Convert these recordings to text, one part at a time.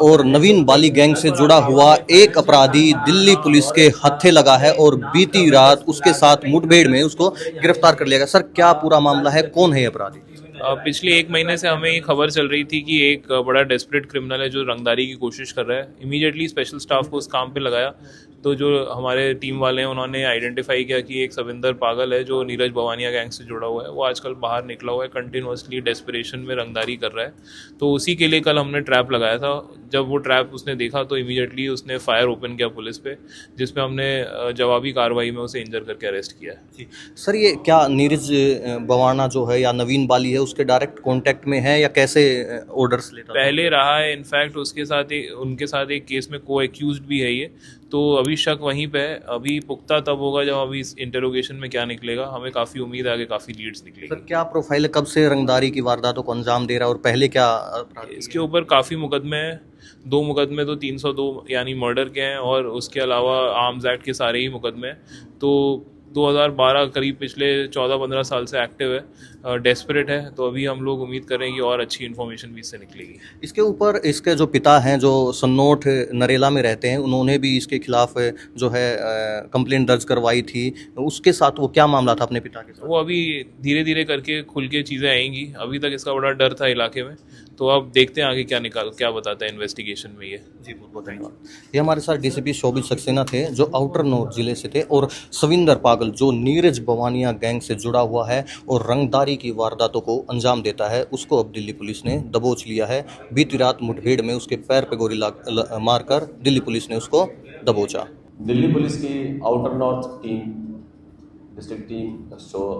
और नवीन बाली गैंग से जुड़ा हुआ एक अपराधी दिल्ली पुलिस के हत्थे लगा है और बीती रात उसके साथ मुठभेड़ में उसको गिरफ्तार कर लिया गया। सर, क्या पूरा मामला है, कौन है ये अपराधी? पिछले एक महीने से हमें ये खबर चल रही थी कि एक बड़ा डेस्परेट क्रिमिनल है जो रंगदारी की कोशिश कर रहा है। इमीडिएटली स्पेशल स्टाफ को उस काम पे लगाया तो जो हमारे टीम वाले हैं उन्होंने आइडेंटिफाई किया कि एक सविंदर पागल है जो नीरज भवानिया गैंग से जुड़ा हुआ है। वो आजकल बाहर निकला हुआ है, कंटिन्यूसली डेस्परेशन में रंगदारी कर रहा है। तो उसी के लिए कल हमने ट्रैप लगाया था। जब वो ट्रैप उसने देखा तो इमीडिएटली उसने फायर ओपन किया पुलिस पे, जिसमें हमने जवाबी कार्रवाई में उसे इंजर करके अरेस्ट किया है। जी। सर, ये क्या नीरज बवाना जो है या नवीन बाली है उसके डायरेक्ट कांटेक्ट में है या कैसे ऑर्डर्स लेता था? पहले रहा है, इनफैक्ट उसके साथ उनके साथ एक केस में को एक्यूज्ड भी है ये। तो अभी शक वहीं पे है। अभी पुख्ता तब होगा जब अभी इस इंटरोगेशन में क्या निकलेगा। हमें काफ़ी उम्मीद है आगे काफ़ी लीड्स सर, निकलेगी। क्या प्रोफाइल है, कब से रंगदारी की वारदातों को अंजाम दे रहा है और पहले क्या अपराध किए इसके हैं? ऊपर काफ़ी मुकदमे हैं। 2 मुकदमे तो 302 यानी मर्डर के हैं और उसके अलावा आर्म्स एक्ट के सारे ही मुकदमे हैं। तो 2012 करीब पिछले 14-15 साल से एक्टिव है, डेस्परेट है। तो अभी हम लोग उम्मीद कर रहे हैं कि और अच्छी इन्फॉर्मेशन भी इससे निकलेगी। इसके ऊपर इसके जो पिता हैं जो सन्नोट नरेला में रहते हैं, उन्होंने भी इसके खिलाफ जो है कंप्लेंट दर्ज करवाई थी। उसके साथ वो क्या मामला था अपने पिता के साथ? वो अभी धीरे धीरे करके खुल के चीज़ें आएंगी। अभी तक इसका बड़ा डर था इलाके में। तो अब देखते हैं आगे क्या बताता है इन्वेस्टिगेशन में ये। जी, बहुत बहुत धन्यवाद। ये हमारे साथ डीसीपी शोभित सक्सेना थे जो आउटर नॉर्थ जिले से थे, और सविंदर पागल जो नीरज बवानिया गैंग से जुड़ा हुआ है और रंगदारी की वारदातों को अंजाम देता है, उसको अब दिल्ली पुलिस ने दबोच लिया है। बीती रात मुठभेड़ में उसके पैर पे गोली मारकर दिल्ली पुलिस ने उसको दबोचा। दिल्ली पुलिस की outer north team, district team,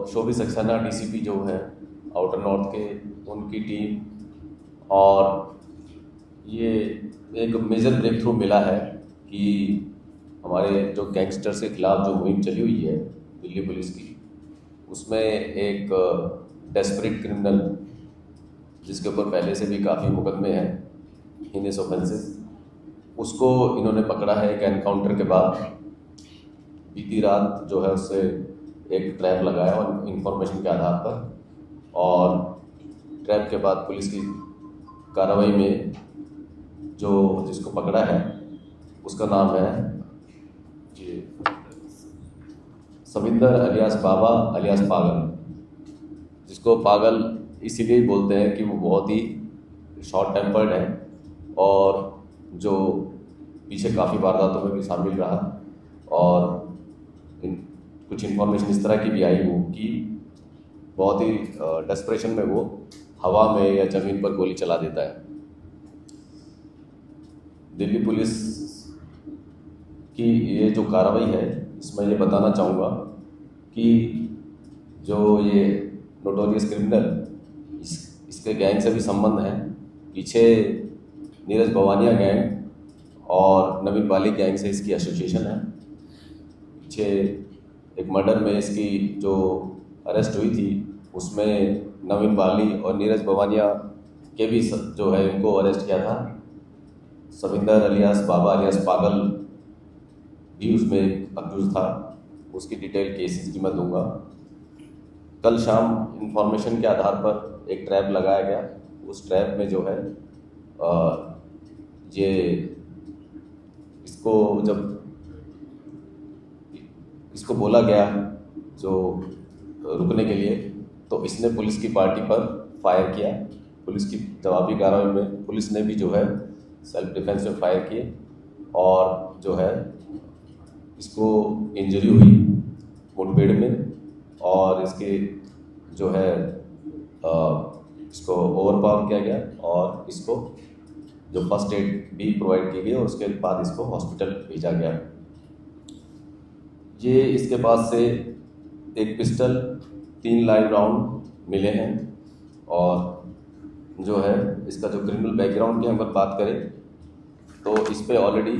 Shobhit Saxena DCP जो है आउटर नॉर्थ के, उनकी टीम, और ये एक मेजर ब्रेक थ्रू मिला है कि हमारे जो गैंगस्टर्स के खिलाफ जो मुहिम चली हुई है दिल्ली पुलिस की, उसमें एक डेस्परेट क्रिमिनल जिसके ऊपर पहले से भी काफ़ी मुकदमे हैं, हीनियस ऑफेंसेस, उसको इन्होंने पकड़ा है एक एनकाउंटर के बाद। बीती रात जो है उससे एक ट्रैप लगाया और इंफॉर्मेशन के आधार पर, और ट्रैप के बाद पुलिस की कार्रवाई में जो जिसको पकड़ा है उसका नाम है ये सविंदर अलियास बाबा अलियास पागल, जिसको पागल इसीलिए बोलते हैं कि वो बहुत ही शॉर्ट टेम्पर्ड है और जो पीछे काफ़ी वारदातों में भी शामिल रहा। और कुछ इन्फॉर्मेशन इस तरह की भी आई वो कि बहुत ही डेस्परेशन में वो हवा में या ज़मीन पर गोली चला देता है। दिल्ली पुलिस की ये जो कार्रवाई है, इसमें ये बताना चाहूँगा कि जो ये नोटोरियस क्रिमिनल, इसके गैंग से भी संबंध है। पीछे नीरज भवानिया गैंग और नवीन बाली गैंग से इसकी एसोसिएशन है। पीछे एक मर्डर में इसकी जो अरेस्ट हुई थी उसमें नवीन बाली और नीरज भवानिया के भी जो है इनको अरेस्ट किया था। सविंदर अलियास बाबा अलियास पागल भी उसमें अक्यूज था। उसकी डिटेल केसेस की मैं दूंगा। कल शाम इंफॉर्मेशन के आधार पर एक ट्रैप लगाया गया। उस ट्रैप में जो है ये इसको जब इसको बोला गया जो रुकने के लिए, तो इसने पुलिस की पार्टी पर फायर किया। पुलिस की जवाबी कार्रवाई में पुलिस ने भी जो है सेल्फ डिफेंस में फायर किए और जो है इसको इंजरी हुई मुठभेड़ में, और इसके जो है इसको ओवरपावर किया गया और इसको जो फर्स्ट एड भी प्रोवाइड की गई और उसके बाद इसको हॉस्पिटल भेजा गया। ये इसके पास से एक पिस्टल, 3 लाइव राउंड मिले हैं, और जो है इसका जो क्रिमिनल बैकग्राउंड की अगर बात करें तो इस पे ऑलरेडी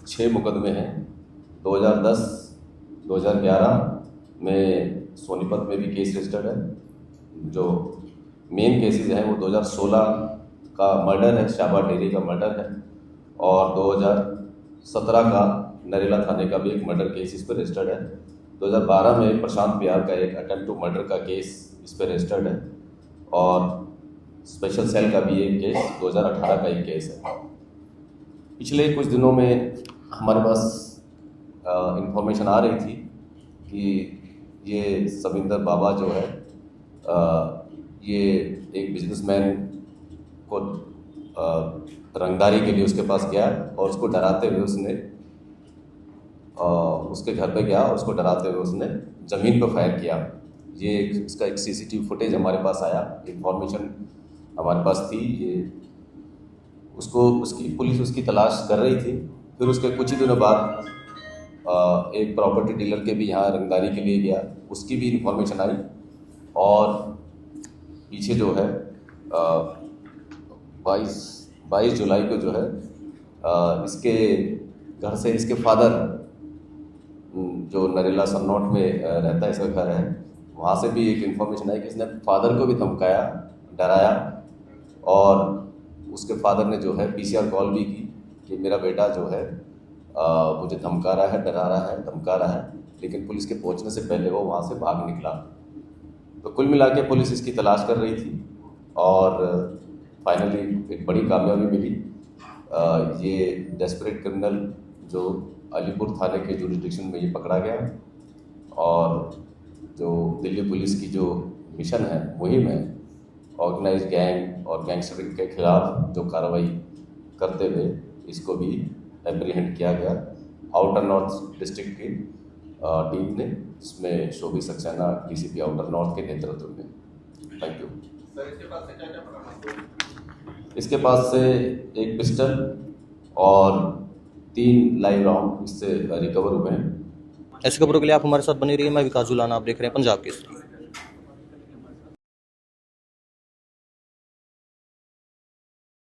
6 मुकदमे हैं। 2010, 2011 में सोनीपत में भी केस रजिस्टर्ड है। जो मेन केसेस हैं वो 2016 का मर्डर है, शाबा डेरी का मर्डर है, और 2017 का नरेला थाने का भी एक मर्डर केस इस पर रजिस्टर्ड है। 2012 में प्रशांत बिहार का एक अटेम्प्ट टू मर्डर का केस इस पर रजिस्टर्ड है, और स्पेशल सेल का भी एक केस 2018 का एक केस है। पिछले कुछ दिनों में हमारे पास इंफॉर्मेशन आ रही थी कि ये सविंदर बाबा जो है ये एक बिजनेसमैन को रंगदारी के लिए उसके पास गया और उसको डराते हुए उसने उसके घर पे गया और उसको डराते हुए उसने ज़मीन पर फायर किया। ये इसका एक सीसीटीवी फुटेज हमारे पास आया, इंफॉर्मेशन हमारे पास थी। ये उसको पुलिस उसकी तलाश कर रही थी। फिर उसके कुछ ही दिनों बाद एक प्रॉपर्टी डीलर के भी यहाँ रंगदारी के लिए गया, उसकी भी इंफॉर्मेशन आई। और पीछे जो है 22 जुलाई को जो है इसके घर से इसके फादर जो नरेला सन्नौट में रहता है, इसका घर है, वहाँ से भी एक इन्फॉर्मेशन आई कि इसने फादर को भी धमकाया, डराया। और उसके फादर ने जो है पीसीआर कॉल भी की कि मेरा बेटा जो है मुझे धमका रहा है, डरा रहा है, धमका रहा है। लेकिन पुलिस के पहुंचने से पहले वो वहाँ से भाग निकला। तो कुल मिला के पुलिस इसकी तलाश कर रही थी और फाइनली एक बड़ी कामयाबी मिली। ये डेस्परेट क्रिमिनल जो अलीपुर थाने के जुरिडिक्शन में ये पकड़ा गया और जो दिल्ली पुलिस की जो मिशन है, मुहिम है, ऑर्गेनाइज गैंग और गैंगस्टरिंग के खिलाफ जो कार्रवाई करते हुए इसको भी एप्रीहेंड किया गया आउटर नॉर्थ डिस्ट्रिक्ट की टीम ने, इसमें शोभी सक्सेना डीसीपी आउटर नॉर्थ के नेतृत्व में। Thank you. सर, इसके पास से क्या-क्या बरामद हुआ? इसके पास से एक पिस्टल और 3 लाइव राउंड इससे रिकवर हुए हैं। ऐसी खबरों के लिए आप हमारे साथ बने रहिए। मैं विकास जुलाना, आप देख रहे हैं पंजाब केसरी।